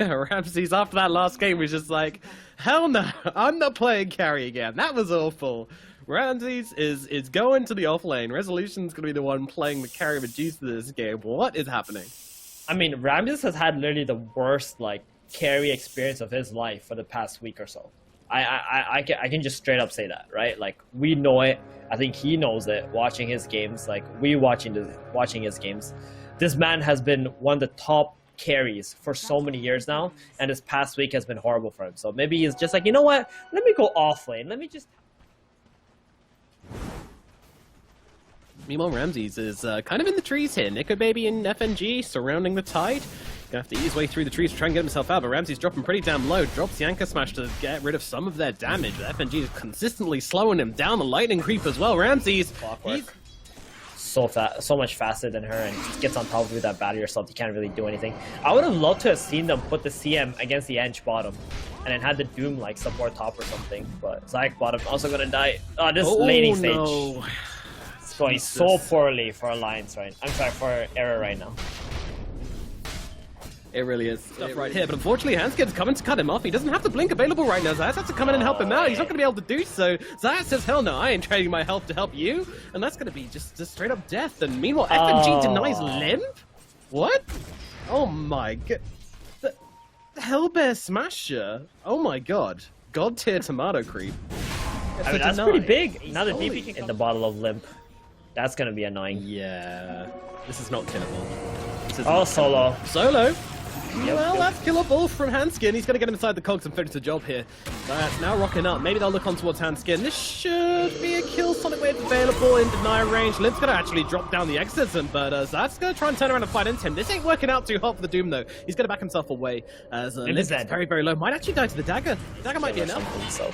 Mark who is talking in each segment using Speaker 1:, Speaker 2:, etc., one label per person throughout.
Speaker 1: Ramses, after that last game, was just like, hell no, I'm not playing carry again. That was awful. Ramses is going to the off lane. Resolution's going to be the one playing the carry Medusa this game. What is happening?
Speaker 2: I mean, Ramses has had literally the worst, like, carry experience of his life for the past week or so. I can just straight up say that, right? Like, we know it. I think he knows it, watching his games. Like, watching his games. This man has been one of the top carries for so many years now, and this past week has been horrible for him. So maybe he's just like, you know what? Let me go off lane. Let me just...
Speaker 1: Meanwhile, Ramses is kind of in the trees here. Nico Baby and FNG surrounding the Tide. Gonna have to ease his way through the trees to try and get himself out, but Ramses dropping pretty damn low. Drops the Anchor Smash to get rid of some of their damage. But FNG is consistently slowing him down. The Lightning Creep as well. Ramses, he's
Speaker 2: so much faster than her, and just gets on top of you with that battery yourself. You can't really do anything. I would have loved to have seen them put the CM against the Edge bottom, and then had the Doom like support top or something. But Zayak bottom also gonna die. Oh, this laning stage. No. It's going so poorly for Alliance for Error right now.
Speaker 1: It really is stuff right here, but unfortunately Hanskin's coming to cut him off. He doesn't have the blink available right now. Zayas has to come in and help him out. He's not going to be able to do so. Zayas says, hell no, I ain't trading my health to help you. And that's going to be just straight up death. And meanwhile, FNG denies Limp? What? Oh my god. The Hellbear Smasher? Oh my god. God tier tomato creep.
Speaker 2: I mean, that's pretty big. Another DP in the bottle of Limp. That's going to be annoying.
Speaker 1: Yeah. This is not killable. This is
Speaker 2: Solo.
Speaker 1: Solo? Well, that's killable from Hanskin. He's going to get him inside the cogs and finish the job here. That's now rocking up. Maybe they'll look on towards Hanskin. This should be a kill. Sonic Wave available in deny range. Limp's going to actually drop down the exorcism, but Zayas going to try and turn around and fight into him. This ain't working out too hot for the Doom, though. He's going to back himself away as Limp's very, very low. Might actually die to the dagger. The dagger might be enough.
Speaker 2: So.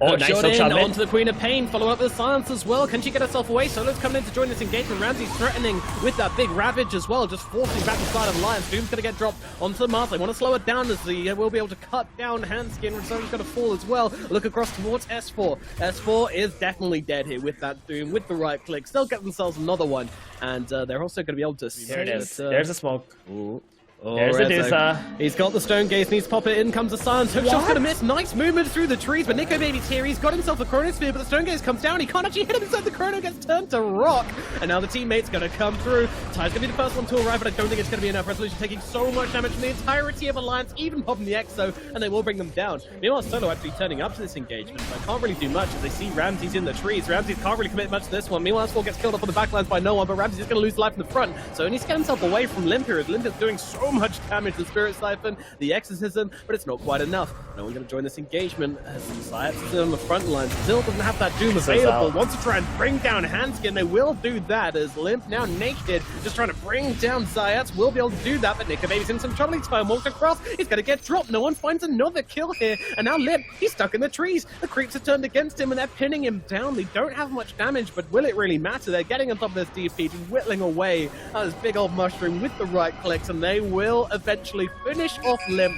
Speaker 2: Oh, nice
Speaker 1: shot in onto the Queen of Pain. Follow up with Silence as well. Can she get herself away? Solo's coming in to join this engagement. Ramsey's threatening with that big Ravage as well, just forcing back the side of Alliance. Doom's going to get dropped onto the Mars. They want to slow it down as they will be able to cut down Hanskin. Solo's going to fall as well. Look across towards S4. S4 is definitely dead here with that Doom, with the right click. Still get themselves another one. And they're also going to be able to...
Speaker 2: There it is. There's a smoke.
Speaker 1: Ooh.
Speaker 2: Oh, there's Medusa.
Speaker 1: He's got the Stone Gaze, needs to pop it in, comes the Silence. Hookshot's gonna miss. Nice movement through the trees, but Nico Baby's here. He's got himself a Chronosphere, but the Stone Gaze comes down. He can't actually hit him inside the Chrono, gets turned to rock. And now the teammate's gonna come through. Ty's gonna be the first one to arrive, but I don't think it's gonna be enough. Resolution taking so much damage from the entirety of Alliance, even popping the Exo, and they will bring them down. Meanwhile, Solo actually turning up to this engagement, but can't really do much as they see Ramses in the trees. Ramses can't really commit much to this one. Meanwhile, S4 gets killed off on the backlines by no one, but Ramses is gonna lose life in the front. So he needs to get himself away from Limp here, as Limp is doing so much damage. The Spirit Siphon, the Exorcism, but it's not quite enough. No one's going to join this engagement as Zayas is on the front line. Still doesn't have that Doom available. Wants to try and bring down Hanskin. They will do that as Limp now naked, just trying to bring down Zayas. Will be able to do that, but Nico Baby's in some trouble. He's fire walked across. He's going to get dropped. No one finds another kill here. And now Limp, he's stuck in the trees. The creeps have turned against him and they're pinning him down. They don't have much damage, but will it really matter? They're getting on top of this DP, just whittling away at this big old mushroom with the right clicks, and they will eventually finish off Limp,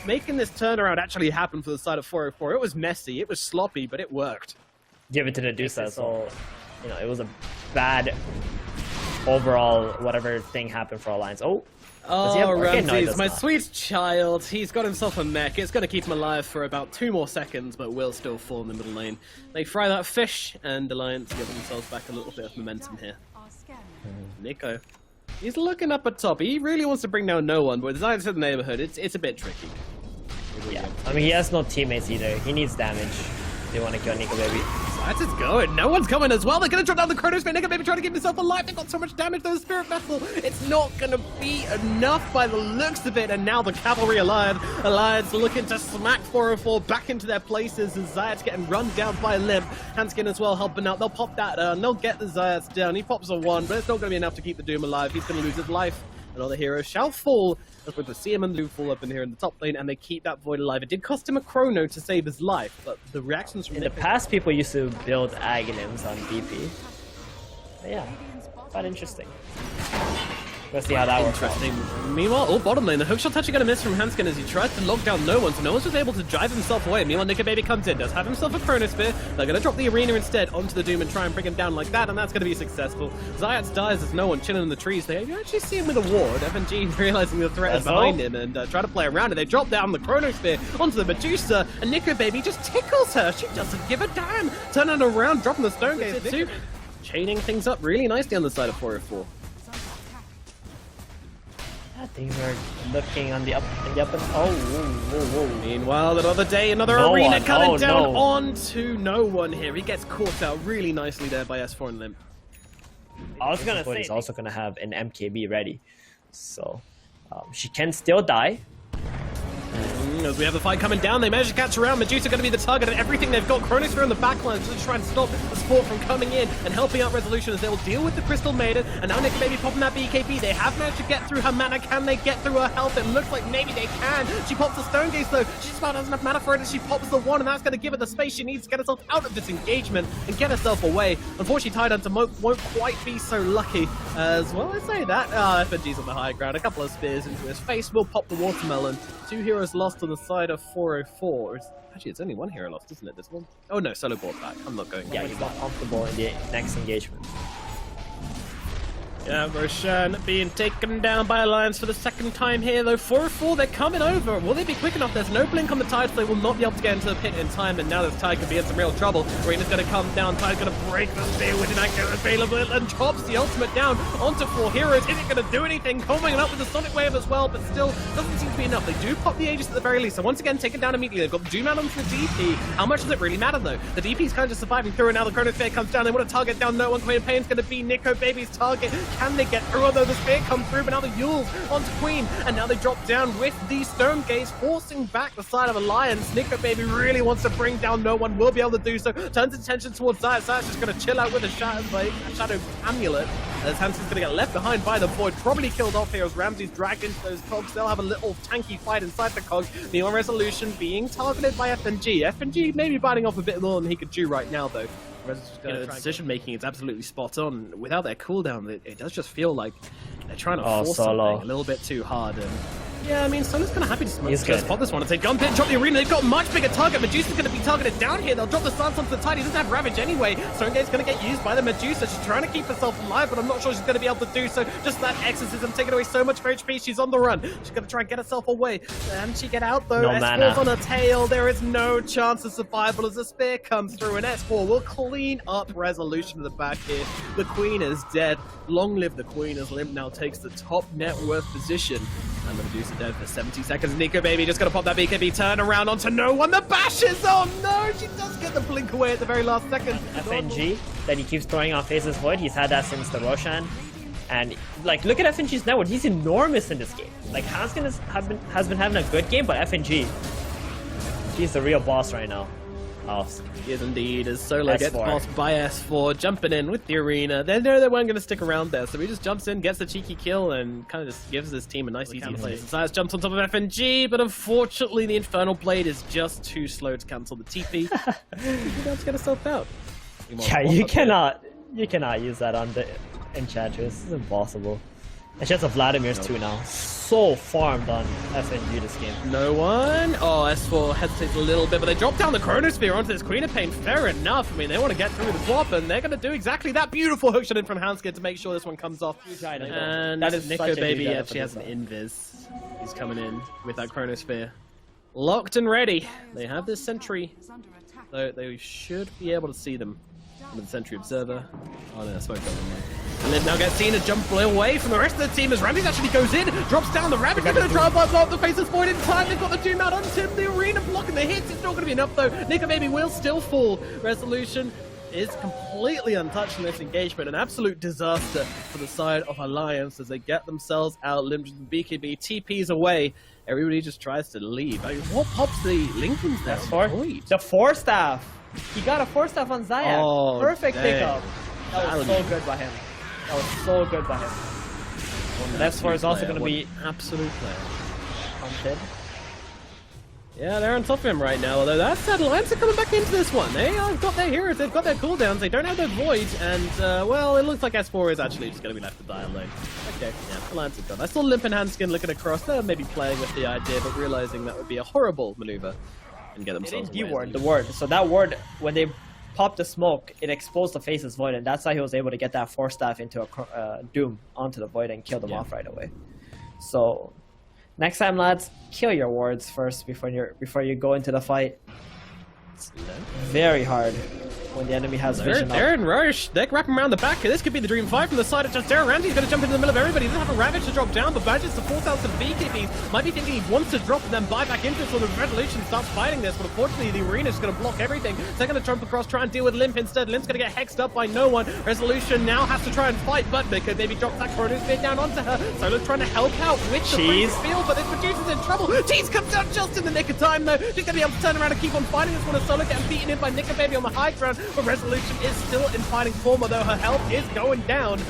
Speaker 1: making this turnaround actually happen for the side of 404. It was messy, it was sloppy, but it worked.
Speaker 2: Give it to the Medusa. So, you know, it was a bad overall whatever thing happened for Alliance. Oh,
Speaker 1: Ramses, no, my sweet child. He's got himself a mech. It's going to keep him alive for about 2 more seconds, but will still fall in the middle lane. They fry that fish, and Alliance give themselves back a little bit of momentum here. Nico. He's looking up at top. He really wants to bring down no one, but Zayas in the neighborhood, it's a bit tricky.
Speaker 2: Yeah, I mean, he has no teammates either. He needs damage. They want to kill Nico Baby.
Speaker 1: Zayas is going. No one's coming as well. They're going to drop down the Chronosphere. Nico Baby trying to keep himself alive. They've got so much damage to the Spirit Vessel. It's not going to be enough by the looks of it. And now the Cavalry Alliance looking to smack 404 back into their places as Zayas getting run down by Limp. Hanskin as well helping out. They'll pop that and they'll get the Zayas down. He pops a 1, but it's not going to be enough to keep the Doom alive. He's going to lose his life. Another hero shall fall. As we see him and Lou fall up in here in the top lane, and they keep that Void alive. It did cost him a Chrono to save his life, but the reactions from
Speaker 2: in the past, people used to build Aghanims on DP. But yeah, quite interesting. Let's see how that works out.
Speaker 1: Interesting. Meanwhile, bottom lane, the hookshot actually going to miss from Hanskin as he tries to lock down no one, so no one's just able to drive himself away. Meanwhile, Nickababy comes in, does have himself a Chronosphere. They're going to drop the arena instead onto the Doom and try and bring him down like that, and that's going to be successful. Zayats dies, there's no one chilling in the trees there. You actually see him with a ward. FNG realizing the threat is behind him and try to play around it. They drop down the Chronosphere onto the Medusa, and Nickababy just tickles her. She doesn't give a damn. Turning around, dropping the Stone Gaze too. Chaining things up really nicely on the side of 404.
Speaker 2: Things are looking on the up and whoa.
Speaker 1: Meanwhile, another day, another arena coming down onto no one here. He gets caught out really nicely there by S4 and Limp.
Speaker 2: I was gonna say he's also gonna have an MKB ready, so she can still die.
Speaker 1: As we have the fight coming down, they manage to catch around. Medusa going to be the target of everything they've got. Chronosphere on the backline to try and stop the Sport from coming in and helping out Resolution as they will deal with the Crystal Maiden. And now Nickababy popping that BKB. They have managed to get through her mana. Can they get through her health? It looks like maybe they can. She pops the Stone Gaze though. She just about has enough mana for it as she pops the one, and that's going to give her the space she needs to get herself out of this engagement and get herself away. Unfortunately, Tidal won't quite be so lucky as well. I say that. FNG's on the high ground. A couple of spears into his face will pop the watermelon. 2 heroes lost on the side of 404. Actually, it's only 1 hero lost, isn't it, this one? Oh no, Solo bought back. I'm not going.
Speaker 2: Yeah, he's not comfortable in the next engagement.
Speaker 1: Yeah, Roshan being taken down by Alliance for the second time here, though. 404, they're coming over. Will they be quick enough? There's no blink on the Tide, so they will not be able to get into the pit in time, and now this Tide could be in some real trouble. Arena's going to come down, Tide's going to break the spear with an anchor available, and drops the ultimate down onto 4 heroes. Isn't going to do anything, coming up with the Sonic Wave as well, but still doesn't seem to be enough. They do pop the Aegis at the very least, so once again, taken down immediately. They've got the Doom out onto the DP. How much does it really matter, though? The DP's kind of just surviving through, and now the Chronosphere comes down. They want to target down no one. Queen of Pain's going to be Nickababy's target. Can they get through? Although the spear comes through, but now the Yules onto Queen, and now they drop down with the Stone Gaze, forcing back the side of Alliance. Nickababy really wants to bring down no one, will be able to do so. Turns attention towards Zayat. Zayat's just going to chill out with a Shadow Amulet, as Hansen's going to get left behind by the Void, probably killed off here as Ramsey's dragged into those cogs. They'll have a little tanky fight inside the cogs. Neon Resolution being targeted by FNG. FNG maybe biting off a bit more than he could do right now, though. The decision making is absolutely spot on. Without their cooldown, it does just feel like they're trying to force something a little bit too hard. And yeah, I mean, Solo's kind of happy to spot this one and say, gun pit, drop the arena. They've got much bigger target. Medusa's going to be targeted down here. They'll drop the stance onto the Tide. He doesn't have Ravage anyway. Stone Gate's going to get used by the Medusa. She's trying to keep herself alive, but I'm not sure she's going to be able to do so. Just that exorcism taking away so much of her HP. She's on the run. She's going to try and get herself away. Can she get out, though? S4's on her tail. There is no chance of survival as the spear comes through, and S4 will clean up Resolution to the back here. The Queen is dead. Long live the Queen, as Limp now takes the top net worth position. And the Medusa dead for 70 seconds. Nickababy just gonna pop that BKB, turn around onto no one. The bashes! Oh no! She does get the blink away at the very last second.
Speaker 2: FNG that he keeps throwing on Faceless Void. He's had that since the Roshan. And like, look at FNG's network. He's enormous in this game. Like, Hanskin has been having a good game, but FNG, he's the real boss right now.
Speaker 1: He is indeed, as Solo gets passed by S4, jumping in with the arena. They know they weren't going to stick around there, so he just jumps in, gets the cheeky kill, and kind of just gives his team a nice easy play. Zayas jumps on top of FNG, but unfortunately the Infernal Blade is just too slow to cancel the TP. He does get herself out.
Speaker 2: Yeah, you cannot use that on the Enchantress. This is impossible. And she has a Vladimir's too now. So farmed on FNG this game.
Speaker 1: No one. Oh, S4 hesitates a little bit, but they drop down the Chronosphere onto this Queen of Pain. Fair enough. I mean, they want to get through the swap, and they're going to do exactly that. Beautiful hookshot in from Hanskid to make sure this one comes off. And that is Nickababy actually has an invis. He's coming in with that Chronosphere. Locked and ready. They have this sentry, so they should be able to see them. With the Sentry Observer. Oh no, smoke over there. And then now gets seen to jump away from the rest of the team as Ramsey actually goes in, drops down the Rabbit, they're going to try and blow up the Faceless Void in time. They've got the Doom out onto the arena, blocking the hits. It's not going to be enough though. Nickababy will still fall. Resolution is completely untouched in this engagement. An absolute disaster for the side of Alliance as they get themselves out. Limit and BKB TPs away. Everybody just tries to leave. I mean, what pops the Lincolns there?
Speaker 2: The 4-staff. He got a 4-staff on Zayat.
Speaker 1: Oh,
Speaker 2: perfect pickup. That was so good by him. That was so good by him. Left 4 is also going to be
Speaker 1: absolute player.
Speaker 2: hunted.
Speaker 1: Yeah, they're on top of him right now, although that said, Alliance are coming back into this one. They have got their heroes, they've got their cooldowns, they don't have their void, and, well, it looks like S4 is actually just going to be left to die alone. Okay, yeah, Alliance are gone. I saw Limp and Handskin looking across there, maybe playing with the idea, but realizing that would be a horrible maneuver and get themselves away.
Speaker 2: D-ward, the ward. So that ward, when they popped the smoke, it exposed the face's void, and that's how he was able to get that Force Staff into a Doom onto the void and kill them off right away. So... next time, lads, kill your wards first before you go into the fight. It's very hard when the enemy has vision up.
Speaker 1: They're in rush. They're wrapping around the back. This could be the dream fight from the side of just Darren Ramsey's going to jump into the middle of everybody. He doesn't have a Ravage to drop down, but manages to force out some BKBs. Might be thinking he wants to drop and then buy back into it, so the Revolution starts fighting this, but unfortunately the arena's going to block everything. So they're going to jump across, try and deal with Limp instead. Limp's going to get hexed up by no one. Resolution now has to try and fight, but they could maybe drop that Chrono Spear down onto her. Solo's trying to help out with the freeze field, but this Medusa's in trouble. Cheese comes out just in the nick of time, though. She's going to be able to turn around and keep on fighting this one as Solo getting beaten in by Nico Baby on the high ground, but Resolution is still in fighting form, although her health is going down.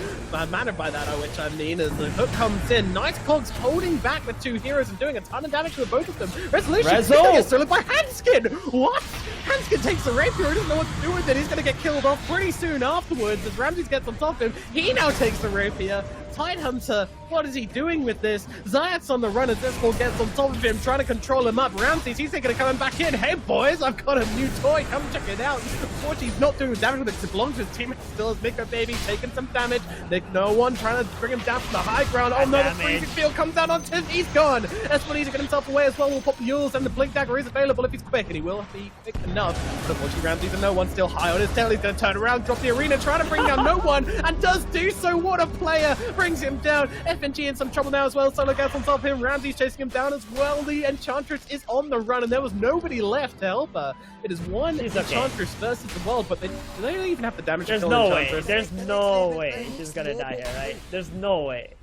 Speaker 1: Mannered by that, which I mean, as the hook comes in. Nice Cogs holding back the two heroes and doing a ton of damage to both of them. Resolution gets stolen by Handskin! What? Handskin takes the rapier, he doesn't know what to do with it. He's going to get killed off pretty soon afterwards as Ramses gets on top of him. He now takes the rapier. Tidehunter, what is he doing with this? Zayat's on the run as this ball gets on top of him, trying to control him up. Ramses, he's thinking of coming back in. Hey boys, I've got a new toy, come check it out. Unfortunately, he's not doing damage with it. It belongs to his teammate. Still has Nico Baby taking some damage. No one trying to bring him down from the high ground. Oh no, the freezing field comes out on him. He's gone. Esplanade to get himself away as well. Will pop the Yules, and the Blink Dagger is available if he's quick, and he will be quick enough. But unfortunately, Ramses and no one still high on his tail. He's going to turn around, drop the arena, trying to bring down no one, and does do so. What a player! Brings him down. FNG in some trouble now as well. Solo gets on top of him. Ramsey's chasing him down as well. The Enchantress is on the run, and there was nobody left to help her. It is one Enchantress versus the world, but do they don't even have the damage to kill Enchantress?
Speaker 2: There's no way she's gonna die here, right? There's no way.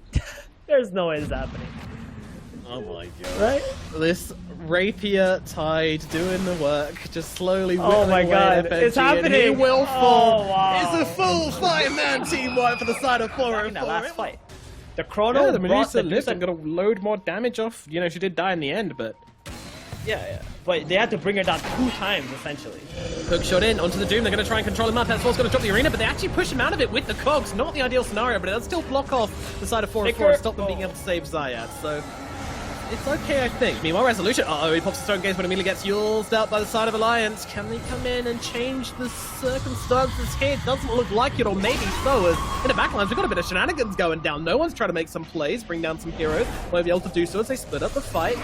Speaker 2: There's no way it's happening.
Speaker 1: Oh my god.
Speaker 2: Right?
Speaker 1: This rapier tide doing the work, just slowly
Speaker 2: oh my god, it's happening!
Speaker 1: He will fall.
Speaker 2: Wow.
Speaker 1: It's a full five-man teamwork for the side of 404.
Speaker 2: That last fight. The Chrono,
Speaker 1: yeah, the Medusa lived and got a load more damage off. You know, she did die in the end, but...
Speaker 2: Yeah. But they had to bring her down 2 times, essentially.
Speaker 1: Hook shot in onto the Doom. They're going to try and control him up. S4's going to drop the arena, but they actually push him out of it with the Cogs. Not the ideal scenario, but it does still block off the side of 404 and stop them being able to save Zayat. So... it's okay, I think. Meanwhile, Resolution, he pops the Stone Gaze, but immediately gets Yuled out by the side of Alliance. Can they come in and change the circumstances here? Doesn't look like it, or maybe so, as in the backlines, we've got a bit of shenanigans going down. No one's trying to make some plays, bring down some heroes. Won't be able to do so as they split up the fight.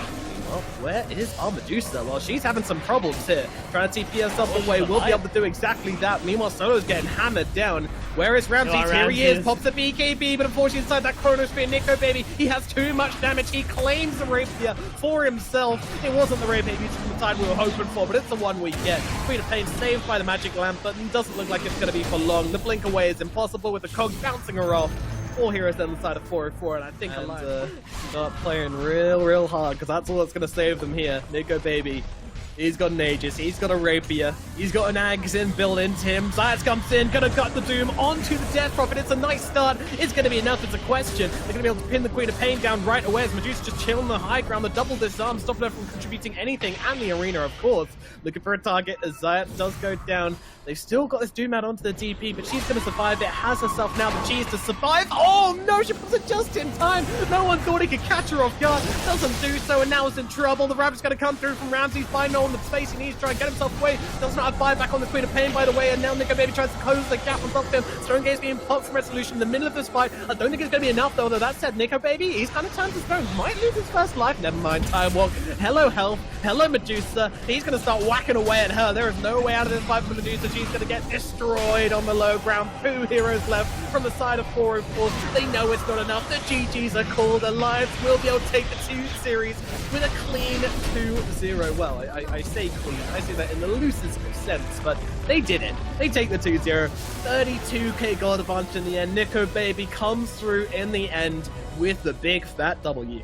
Speaker 1: Well, where is our Medusa? Well, she's having some problems here. Trying to TP herself away, will be able to do exactly that. Meanwhile, Solo's getting hammered down. Where is Ramses? Here he is, pops the BKB, but unfortunately inside that Chrono Spear, Nico Baby, he has too much damage. He claims the rapier for himself. It wasn't the rapier from the side we were hoping for, but it's the one we get. Queen of Pain saved by the magic lamp, but it doesn't look like it's going to be for long. The blink away is impossible with the Cogs bouncing her off. 4 heroes on the side of 404, and I think start playing real hard, because that's all that's going to save them here. Nico Baby, he's got an Aegis, he's got a Rapier, he's got an Ags in built into him. Zayat comes in, going to cut the Doom onto the Death Prophet. It's a nice start. It's going to be enough. It's a question. They're going to be able to pin the Queen of Pain down right away as Medusa just chilling the high ground. The double disarm, stopping her from contributing anything, and the arena, of course. Looking for a target as Zayat does go down. They've still got this Doom out onto the DP, but she's going to survive it. Has herself now the cheese to survive. Oh no, she puts it just in time. No one thought he could catch her off guard. Doesn't do so, and now is in trouble. The Rabbit's going to come through from Ramses, find no one the space he needs to try and get himself away. Does not have buyback on the Queen of Pain, by the way, and now Nico Baby tries to close the gap on top of him. Stone Gaze being popped from Resolution in the middle of this fight. I don't think it's going to be enough, though. That said, Nico Baby, he's kind of turned to stone. Might lose his first life. Never mind. Time walk. Hello, health. Hello, Medusa. He's going to start whacking away at her. There is no way out of this fight for Medusa. She's going to get destroyed on the low ground. 2 heroes left from the side of 404. They know it's not enough. The GGs are called. Alliance will be able to take the 2 series with a clean 2-0. Well, I say clean. I say that in the loosest of sense, but they did it. They take the 2-0. 32k gold advantage in the end. Nico Baby comes through in the end with the big fat W.